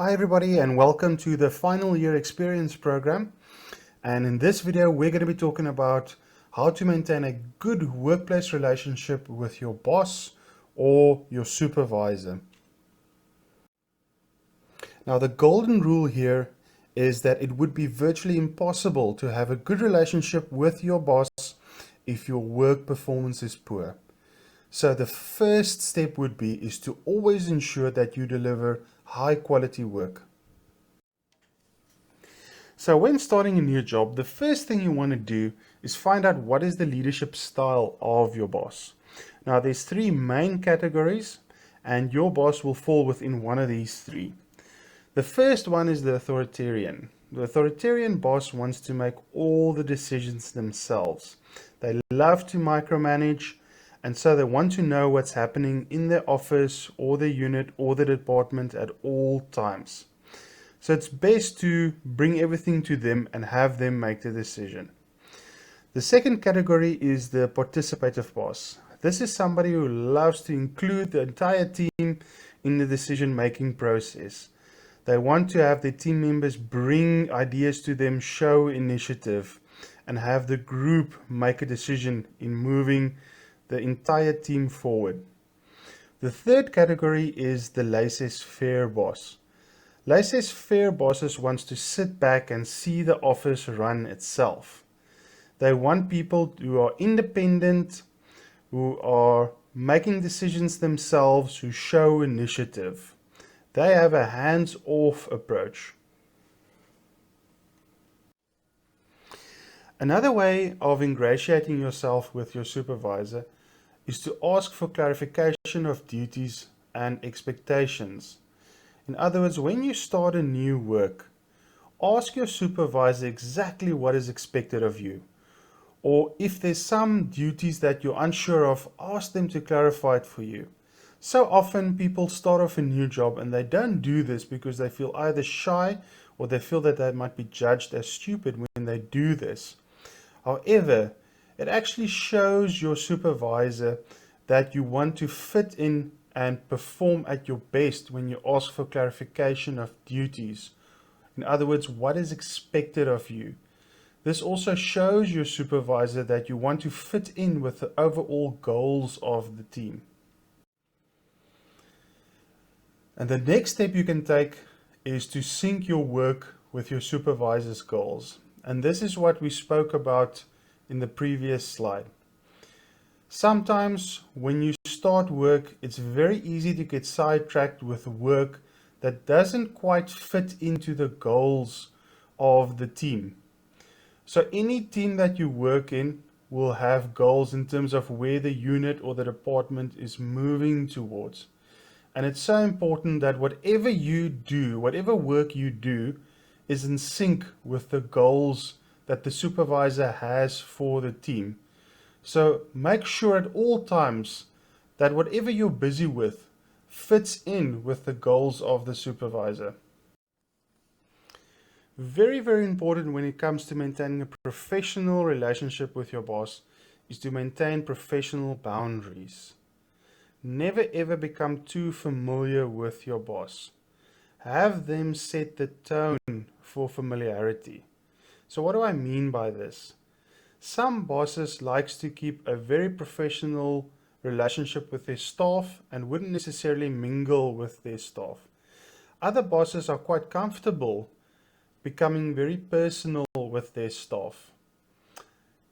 Hi everybody, and welcome to the final year experience program. And in this video we're going to be talking about how to maintain a good workplace relationship with your boss or your supervisor. Now the golden rule here is that it would be virtually impossible to have a good relationship with your boss if your work performance is poor. So the first step would be is to always ensure that you deliver high quality work. So when starting a new job, the first thing you want to do is find out what is the leadership style of your boss. Now there's three main categories and your boss will fall within one of these three. The first one is the authoritarian. The authoritarian boss wants to make all the decisions themselves. They love to micromanage, and so they want to know what's happening in their office or their unit or the department at all times. So it's best to bring everything to them and have them make the decision. The second category is the participative boss. This is somebody who loves to include the entire team in the decision-making process. They want to have their team members bring ideas to them, show initiative, and have the group make a decision in moving the entire team forward. The third category is the laissez-faire boss. Laissez-faire bosses want to sit back and see the office run itself. They want people who are independent, who are making decisions themselves, who show initiative. They have a hands-off approach. Another way of ingratiating yourself with your supervisor is to ask for clarification of duties and expectations. In other words, when you start a new work, ask your supervisor exactly what is expected of you. Or if there's some duties that you're unsure of, ask them to clarify it for you. So often people start off a new job and they don't do this because they feel either shy or they feel that they might be judged as stupid when they do this. However, it actually shows your supervisor that you want to fit in and perform at your best when you ask for clarification of duties. In other words, what is expected of you. This also shows your supervisor that you want to fit in with the overall goals of the team. And the next step you can take is to sync your work with your supervisor's goals. And this is what we spoke about in the previous slide. Sometimes when you start work, it's very easy to get sidetracked with work that doesn't quite fit into the goals of the team. So any team that you work in will have goals in terms of where the unit or the department is moving towards. And it's so important that whatever you do, whatever work you do, is in sync with the goals that the supervisor has for the team. So make sure at all times that whatever you're busy with fits in with the goals of the supervisor. Very, very important when it comes to maintaining a professional relationship with your boss is to maintain professional boundaries. Never ever become too familiar with your boss. Have them set the tone for familiarity. So what do I mean by this? Some bosses likes to keep a very professional relationship with their staff and wouldn't necessarily mingle with their staff. Other bosses are quite comfortable becoming very personal with their staff.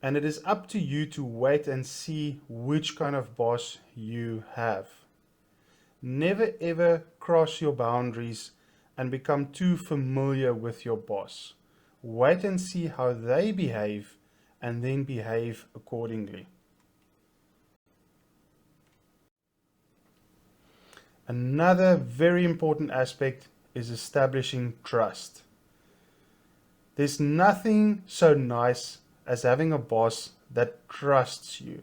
And it is up to you to wait and see which kind of boss you have. Never ever cross your boundaries and become too familiar with your boss. Wait and see how they behave and then behave accordingly. Another very important aspect is establishing trust. There's nothing so nice as having a boss that trusts you.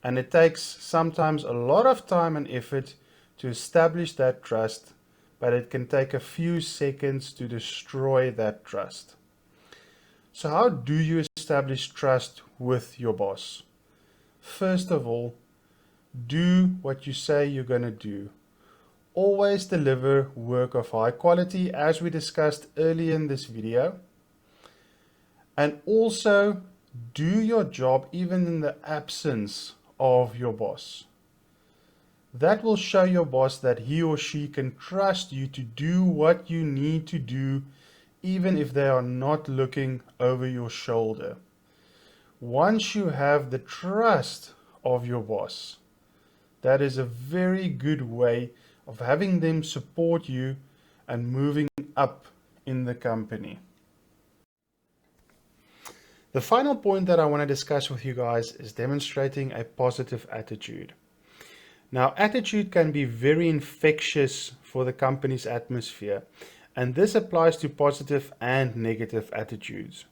And it takes sometimes a lot of time and effort to establish that trust, but it can take a few seconds to destroy that trust. So how do you establish trust with your boss? First of all, do what you say you're going to do. Always deliver work of high quality, as we discussed earlier in this video. And also do your job even in the absence of your boss. That will show your boss that he or she can trust you to do what you need to do, even if they are not looking over your shoulder. Once you have the trust of your boss, that is a very good way of having them support you and moving up in the company. The final point that I want to discuss with you guys is demonstrating a positive attitude. Now, attitude can be very infectious for the company's atmosphere, and this applies to positive and negative attitudes.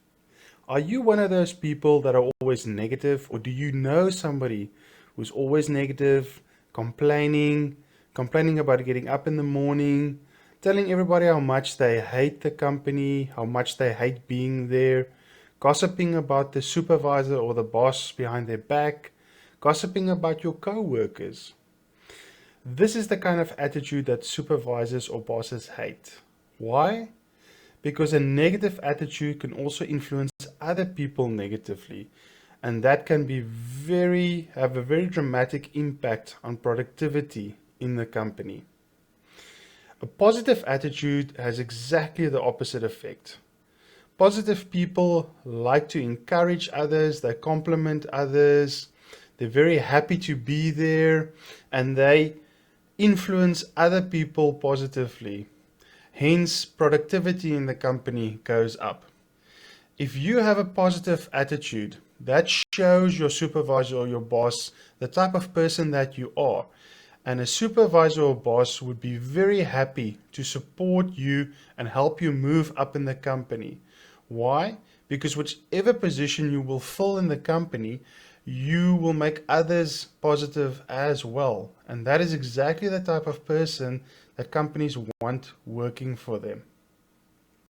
Are you one of those people that are always negative, or do you know somebody who's always negative, complaining about getting up in the morning, telling everybody how much they hate the company, how much they hate being there, gossiping about the supervisor or the boss behind their back, gossiping about your co-workers? This is the kind of attitude that supervisors or bosses hate. Why? Because a negative attitude can also influence other people negatively, and that can be have a very dramatic impact on productivity in the company. A positive attitude has exactly the opposite effect. Positive people like to encourage others, they compliment others, they're very happy to be there, and they influence other people positively. Hence, productivity in the company goes up. If you have a positive attitude, that shows your supervisor or your boss the type of person that you are. And a supervisor or boss would be very happy to support you and help you move up in the company. Why? Because whichever position you will fill in the company, you will make others positive as well. And that is exactly the type of person that companies want working for them.